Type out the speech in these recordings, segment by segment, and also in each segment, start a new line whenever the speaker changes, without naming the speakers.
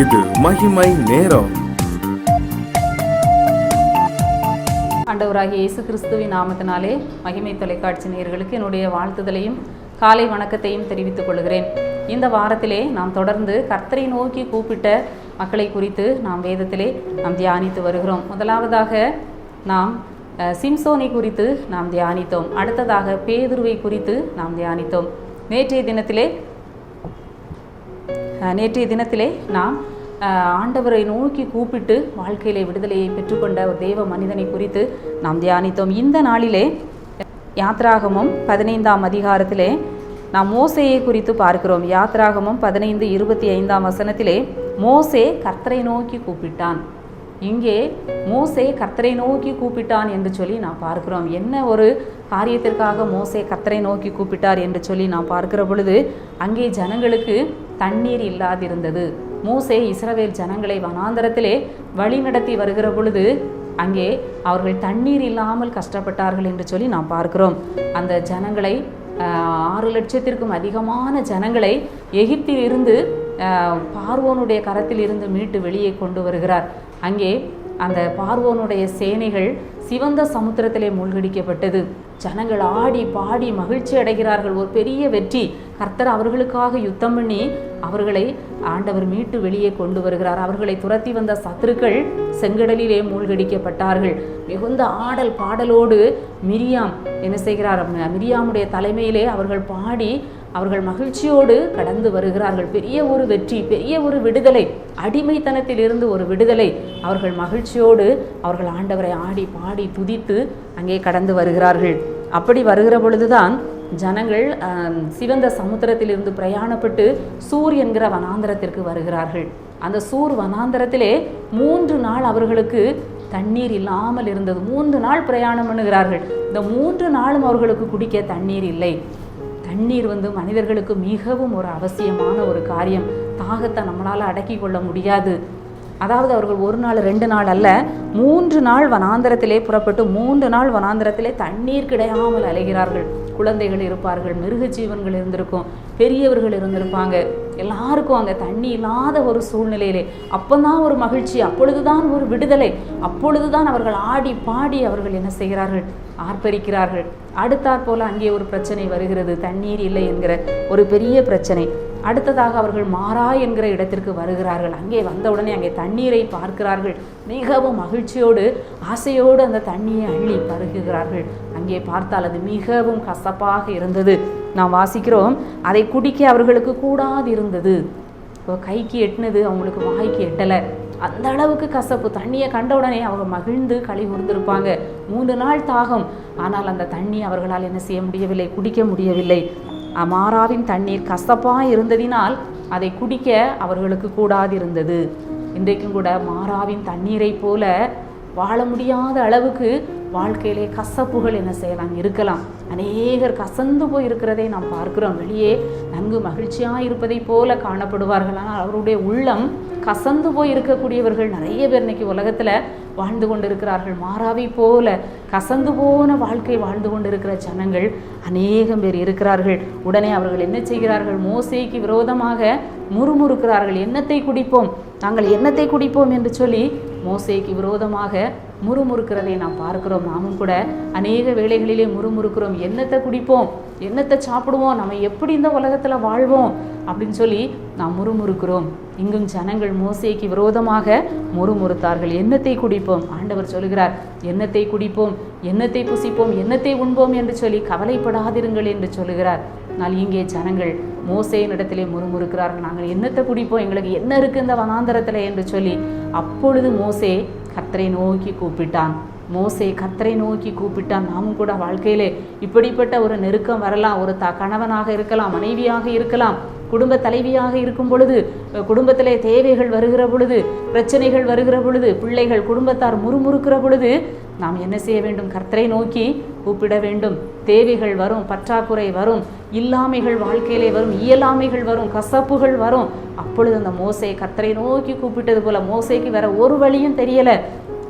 இது மகிமை நேரம்.
ஆண்டவராகிய இயேசு கிறிஸ்துவின் நாமத்தினாலே மகிமை தொலைக்காட்சி நேயர்களுக்கு என்னுடைய வாழ்த்துதலையும் காலை வணக்கத்தையும் தெரிவித்துக் கொள்கிறேன். இந்த வாரத்திலே நாம் தொடர்ந்து கர்த்தரை நோக்கி கூப்பிட்ட மக்களை குறித்து நாம் வேதத்திலே நாம் தியானித்து வருகிறோம். முதலாவதாக நாம் சிம்சோனை குறித்து நாம் தியானித்தோம். அடுத்ததாக பேதுருவை குறித்து நாம் தியானித்தோம். நேற்றைய தினத்திலே நாம் ஆண்டவரை நோக்கி கூப்பிட்டு வாழ்க்கையிலே விடுதலையை பெற்றுக்கொண்ட ஒரு தேவ மனிதனை குறித்து நாம் தியானித்தோம். இந்த நாளிலே யாத்ராகமம் 15ஆம் அதிகாரத்திலே நாம் மோசேயை குறித்து பார்க்கிறோம். யாத்ராகமம் 15:25 வசனத்திலே மோசே கர்த்தரை நோக்கி கூப்பிட்டான். இங்கே மோசே கர்த்தரை நோக்கி கூப்பிட்டான் என்று சொல்லி நாம் பார்க்கிறோம். என்ன ஒரு காரியத்திற்காக மோசே கர்த்தரை நோக்கி கூப்பிட்டார் என்று சொல்லி நாம் பார்க்கிற பொழுது அங்கே ஜனங்களுக்கு தண்ணீர் இல்லாதிருந்தது. மோசே இஸ்ரவேல் ஜனங்களை வனாந்தரத்திலே வழி நடத்தி வருகிற பொழுது அங்கே அவர்கள் தண்ணீர் இல்லாமல் கஷ்டப்பட்டார்கள் என்று சொல்லி நாம் பார்க்கிறோம். அந்த ஜனங்களை 6 லட்சத்திற்கும் அதிகமான ஜனங்களை எகிப்தில் இருந்து பார்வோனுடைய கரத்தில் இருந்து மீட்டு வெளியே கொண்டு வருகிறார். அங்கே அந்த பார்வோனுடைய சேனைகள் சிவந்த சமுத்திரத்திலே மூழ்கடிக்கப்பட்டது. ஜனங்கள் ஆடி பாடி மகிழ்ச்சி அடைகிறார்கள். ஒரு பெரிய வெற்றி. கர்த்தர் அவர்களுக்காக யுத்தம் பண்ணி அவர்களை ஆண்டவர் மீட்டு வெளியே கொண்டு வருகிறார். அவர்களை துரத்தி வந்த சத்துருக்கள் செங்கடலிலே மூழ்கடிக்கப்பட்டார்கள். மிகுந்த ஆடல் பாடலோடு மிரியாம் என்ன செய்கிறார்? மிரியாமுடைய தலைமையிலே அவர்கள் பாடி அவர்கள் மகிழ்ச்சியோடு கடந்து வருகிறார்கள். பெரிய ஒரு வெற்றி, பெரிய ஒரு விடுதலை, அடிமைத்தனத்தில் இருந்து ஒரு விடுதலை. அவர்கள் மகிழ்ச்சியோடு அவர்கள் ஆண்டவரை ஆடி பாடி துதித்து அங்கே கடந்து வருகிறார்கள். அப்படி வருகிற பொழுதுதான் ஜனங்கள் சிவந்த சமுத்திரத்திலிருந்து பிரயாணப்பட்டு சூர் என்கிற வனாந்தரத்திற்கு வருகிறார்கள். அந்த சூர் வனாந்தரத்திலே 3 நாள் அவர்களுக்கு தண்ணீர் இல்லாமல் இருந்தது. 3 நாள் பிரயாணம் பண்ணுகிறார்கள். இந்த 3 நாளும் அவர்களுக்கு குடிக்க தண்ணீர் இல்லை. தண்ணீர் மனிதர்களுக்கு மிகவும் ஒரு அவசியமான ஒரு காரியம். தாகத்தை நம்மளால் அடக்கி கொள்ள முடியாது. அதாவது அவர்கள் 1 நாள் 2 நாள் அல்ல, 3 நாள் வனாந்தரத்திலே புறப்பட்டு 3 நாள் வனாந்தரத்திலே தண்ணீர் கிடையாமல் அலைகிறார்கள். குழந்தைகள் இருப்பார்கள், மிருக ஜீவன்கள் இருந்திருக்கும், பெரியவர்கள் இருந்திருப்பாங்க. எல்லாருக்கும் அங்கே தண்ணி இல்லாத ஒரு சூழ்நிலையிலே அப்போதான் ஒரு மகிழ்ச்சி, அப்பொழுதுதான் ஒரு விடுதலை, அப்பொழுதுதான் அவர்கள் ஆடி பாடி அவர்கள் என்ன செய்கிறார்கள்? ஆர்ப்பரிக்கிறார்கள். அடுத்தாற் போல அங்கே ஒரு பிரச்சனை வருகிறது. தண்ணீர் இல்லை என்கிற ஒரு பெரிய பிரச்சனை. அடுத்ததாக அவர்கள் மாறா என்கிற இடத்திற்கு வருகிறார்கள். அங்கே வந்தவுடனே அங்கே தண்ணீரை பார்க்கிறார்கள். மிகவும் மகிழ்ச்சியோடு ஆசையோடு அந்த தண்ணியை அள்ளி பருகுகிறார்கள். அங்கே பார்த்தால் அது மிகவும் கசப்பாக இருந்தது. நாம் வாசிக்கிறோம், அதை குடிக்க அவர்களுக்கு கூடாது இருந்தது. இப்போ கைக்கு எட்டினது அவங்களுக்கு வாய்க்கு எட்டலை. அந்த அளவுக்கு கசப்பு. தண்ணியை கண்டவுடனே அவங்க மகிழ்ந்து களி கூர்ந்திருப்பாங்க. 3 நாள் தாகம். ஆனால் அந்த தண்ணி அவர்களால் என்ன செய்ய முடியவில்லை? குடிக்க முடியவில்லை. மாறாவின் தண்ணீர் கசப்பாக இருந்ததினால் அதை குடிக்க அவர்களுக்கு கூடாது இருந்தது. இன்றைக்கும் கூட மாறாவின் தண்ணீரை போல வாழ முடியாத அளவுக்கு வாழ்க்கையிலே கசப்புகள் என்ன செய்யலாம்? இருக்கலாம். அநேகர் கசந்து போய் இருக்கிறதை நாம் பார்க்கிறோம். வெளியே நன்கு மகிழ்ச்சியாக இருப்பதை போல காணப்படுவார்கள். ஆனால் அவருடைய உள்ளம் கசந்து போய் இருக்கக்கூடியவர்கள் நிறைய பேர் இன்னைக்கு உலகத்தில் வாழ்ந்து கொண்டிருக்கிறார்கள். மாறாவை போல கசந்து போன வாழ்க்கை வாழ்ந்து கொண்டிருக்கிற ஜனங்கள் அநேகம் பேர் இருக்கிறார்கள். உடனே அவர்கள் என்ன செய்கிறார்கள்? மோசேக்கு விரோதமாக முறுமுறுக்கிறார்கள். என்னத்தை குடிப்போம், நாங்கள் என்னத்தை குடிப்போம் என்று சொல்லி மோசேக்கு விரோதமாக முறுமுறுக்கிறதை நாம் பார்க்கிறோம். நாமும் கூட அநேக வேளைகளிலே முறுமுறுக்கிறோம். என்னத்தை குடிப்போம், என்னத்தை சாப்பிடுவோம், நம்ம எப்படி இந்த உலகத்தில் வாழ்வோம் அப்படின்னு சொல்லி நாம் முறுமுறுக்கிறோம். இங்கும் ஜனங்கள் மோசேக்கு விரோதமாக முறுமுறுத்தார்கள். என்னத்தை குடிப்போம்? ஆண்டவர் சொல்கிறார், என்னத்தை குடிப்போம், என்னத்தை புசிப்போம், என்னத்தை உண்போம் என்று சொல்லி கவலைப்படாதிருங்கள் என்று சொல்லுகிறார். ஆனால் இங்கே ஜனங்கள் மோசேயின் இடத்திலே முறுமுறுக்கிறார்கள். நாங்கள் என்னத்தை குடிப்போம், எங்களுக்கு என்ன இருக்குது இந்த வனாந்தரத்தில் என்று சொல்லி. அப்பொழுது மோசே கர்த்தரை நோக்கி கூப்பிட்டான். மோசே கர்த்தரை நோக்கி கூப்பிட்டான். நாமும் கூட வாழ்க்கையிலே இப்படிப்பட்ட ஒரு நெருக்கம் வரலாம். ஒரு கணவனாக இருக்கலாம், மனைவியாக இருக்கலாம், குடும்ப தலைவியாக இருக்கும் பொழுது, குடும்பத்திலே தேவைகள் வருகிற பொழுது, பிரச்சனைகள் வருகிற பொழுது, பிள்ளைகள் குடும்பத்தார் முறுமுறுக்கிற பொழுது நாம் என்ன செய்ய வேண்டும்? கர்த்தரை நோக்கி கூப்பிட வேண்டும். தேவைகள் வரும், பற்றாக்குறை வரும், இல்லாமைகள் வாழ்க்கையிலே வரும், இயலாமைகள் வரும், கசப்புகள் வரும். அப்பொழுது அந்த மோசே கர்த்தரை நோக்கி கூப்பிட்டது போல மோசேக்கு வேற ஒரு வழியும் தெரியலை.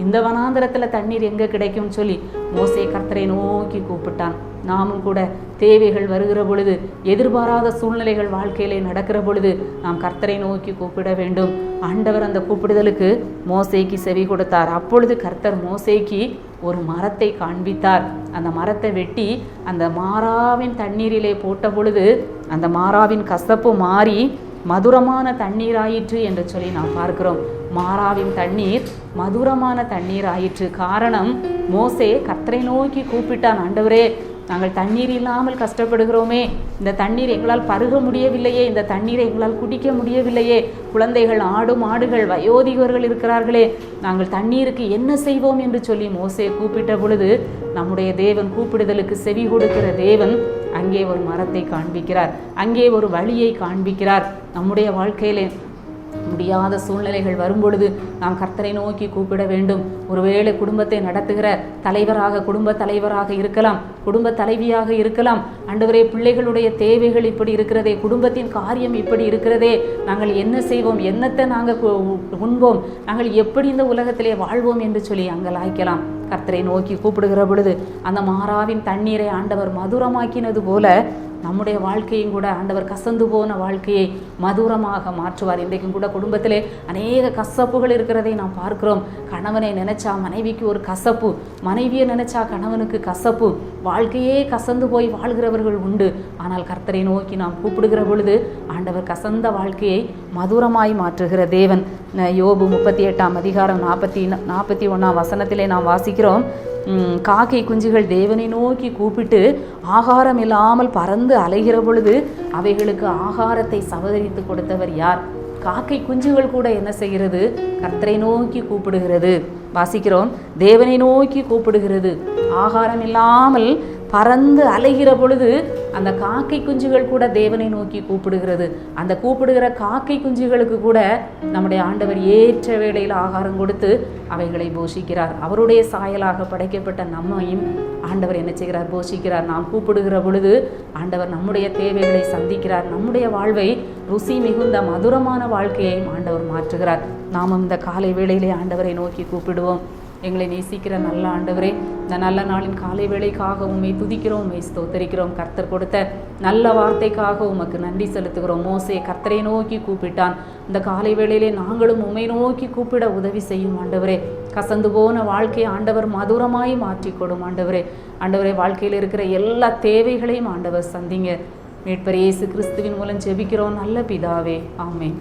இந்த வனாந்தரத்துல தண்ணீர் எங்க கிடைக்கும்னு சொல்லி மோசே கர்த்தரை நோக்கி கூப்பிட்டான். நாமும் கூட தேவைகள் வருகிற பொழுது, எதிர்பாராத சூழ்நிலைகள் வாழ்க்கையிலே நடக்கிற பொழுது நாம் கர்த்தரை நோக்கி கூப்பிட வேண்டும். ஆண்டவர் அந்த கூப்பிடுதலுக்கு மோசேக்கு செவி கொடுத்தார். அப்பொழுது கர்த்தர் மோசேக்கு ஒரு மரத்தை காண்பித்தார். அந்த மரத்தை வெட்டி அந்த மாறாவின் தண்ணீரிலே போட்ட பொழுது அந்த மாறாவின் கசப்பு மாறி மதுரமான தண்ணீர் ஆயிற்று என்று சொல்லி நாம் பார்க்கிறோம். மாறாவின் தண்ணீர் மதுரமான தண்ணீர் ஆயிற்று. காரணம், மோசே கர்த்தரை நோக்கி கூப்பிட்டான். ஆண்டவரே, நாங்கள் தண்ணீர் இல்லாமல் கஷ்டப்படுகிறோமே, இந்த தண்ணீர் எங்களால் பருக முடியவில்லையே, இந்த தண்ணீரை எங்களால் குடிக்க முடியவில்லையே, குழந்தைகள், ஆடு மாடுகள், வயோதிகர்கள் இருக்கிறார்களே, நாங்கள் தண்ணீருக்கு என்ன செய்வோம் என்று சொல்லி மோசே கூப்பிட்ட பொழுது நம்முடைய தேவன், கூப்பிடுதலுக்கு செவி கொடுக்கிற தேவன் அங்கே ஒரு மரத்தை காண்பிக்கிறார், அங்கே ஒரு வழியை காண்பிக்கிறார். நம்முடைய வாழ்க்கையிலே முடியாத சூழ்நிலைகள் வரும்பொழுது நாம் கர்த்தரை நோக்கி கூப்பிட வேண்டும். ஒருவேளை குடும்பத்தை நடத்துகிற தலைவராக, குடும்ப தலைவராக இருக்கலாம், குடும்ப தலைவியாக இருக்கலாம். ஆண்டவரே, பிள்ளைகளுடைய தேவைகள் இப்படி இருக்கிறதே, குடும்பத்தின் காரியம் இப்படி இருக்கிறதே, நாங்கள் என்ன செய்வோம், என்னத்தை நாங்கள் உண்போம், நாங்கள் எப்படி இந்த உலகத்திலே வாழ்வோம் என்று சொல்லி அங்கலாய்க்கலாம். கர்த்தரை நோக்கி கூப்பிடுகிற பொழுது அந்த மாறாவின் தண்ணீரை ஆண்டவர் மதுரமாக்கினது போல நம்முடைய வாழ்க்கையும் கூட ஆண்டவர் கசந்து போன வாழ்க்கையை மதுரமாக மாற்றுவார். இன்றைக்கும் கூட குடும்பத்திலே அநேக கசப்புகள் இருக்கிறதை நாம் பார்க்கிறோம். கணவனை நினைச்சா மனைவிக்கு ஒரு கசப்பு, மனைவியை நினைச்சா கணவனுக்கு கசப்பு, வாழ்க்கையே கசந்து போய் வாழ்கிறவர்கள் உண்டு. ஆனால் கர்த்தரை நோக்கி நாம் கூப்பிடுகிற பொழுது ஆண்டவர் கசந்த வாழ்க்கையை மதுரமாய் மாற்றுகிற தேவன். யோபு 38ஆம் அதிகாரம் 41ஆம் வசனத்திலே நாம் வாசிக்கிறோம், காக்கை குஞ்சுகள் தேவனை நோக்கி கூப்பிட்டு ஆகாரம் இல்லாமல் பறந்து அலைகிற பொழுது அவைகளுக்கு ஆகாரத்தை சவதரித்து கொடுத்தவர் யார்? காக்கை குஞ்சுகள் கூட என்ன செய்கிறது? கர்த்தரை நோக்கி கூப்பிடுகிறது. வாசிக்கிறோம், தேவனை நோக்கி கூப்பிடுகிறது. ஆகாரம் இல்லாமல் பறந்து அலைகிற பொழுது அந்த காக்கை குஞ்சுகள் கூட தேவனை நோக்கி கூப்பிடுகிறது. அந்த கூப்பிடுகிற காக்கை குஞ்சுகளுக்கு கூட நம்முடைய ஆண்டவர் ஏற்ற வேளையில் ஆகாரம் கொடுத்து அவைகளை போஷிக்கிறார். அவருடைய சாயலாக படைக்கப்பட்ட நம்மையும் ஆண்டவர் என்ன செய்கிறார்? போஷிக்கிறார். நாம் கூப்பிடுகிற பொழுது ஆண்டவர் நம்முடைய தேவைகளை சந்திக்கிறார். நம்முடைய வாழ்வை ருசி மிகுந்த மதுரமான வாழ்க்கையையும் ஆண்டவர் மாற்றுகிறார். நாமும் இந்த காலை வேளையிலே ஆண்டவரை நோக்கி கூப்பிடுவோம். எங்களை நேசிக்கிற நல்ல ஆண்டவரே, இந்த நல்ல நாளின் காலை வேளைக்காக உம்மை துதிக்கிறோம், உம்மை ஸ்தோத்தரிக்கிறோம். கர்த்தர் கொடுத்த நல்ல வார்த்தைக்காக உமக்கு நன்றி செலுத்துகிறோம். மோசே கர்த்தரை நோக்கி கூப்பிட்டான். இந்த காலை வேளையிலே நாங்களும் உம்மை நோக்கி கூப்பிட உதவி செய்யும் ஆண்டவரே. கசந்து போன வாழ்க்கையை ஆண்டவர் மதுரமாய் மாற்றிக்கொடும் ஆண்டவரே. ஆண்டவரே, வாழ்க்கையில் இருக்கிற எல்லா தேவைகளையும் ஆண்டவர் சந்திங்க. மீட்பர் இயேசு கிறிஸ்துவின் மூலம் ஜெபிக்கிறோம் நல்ல பிதாவே, ஆமென்.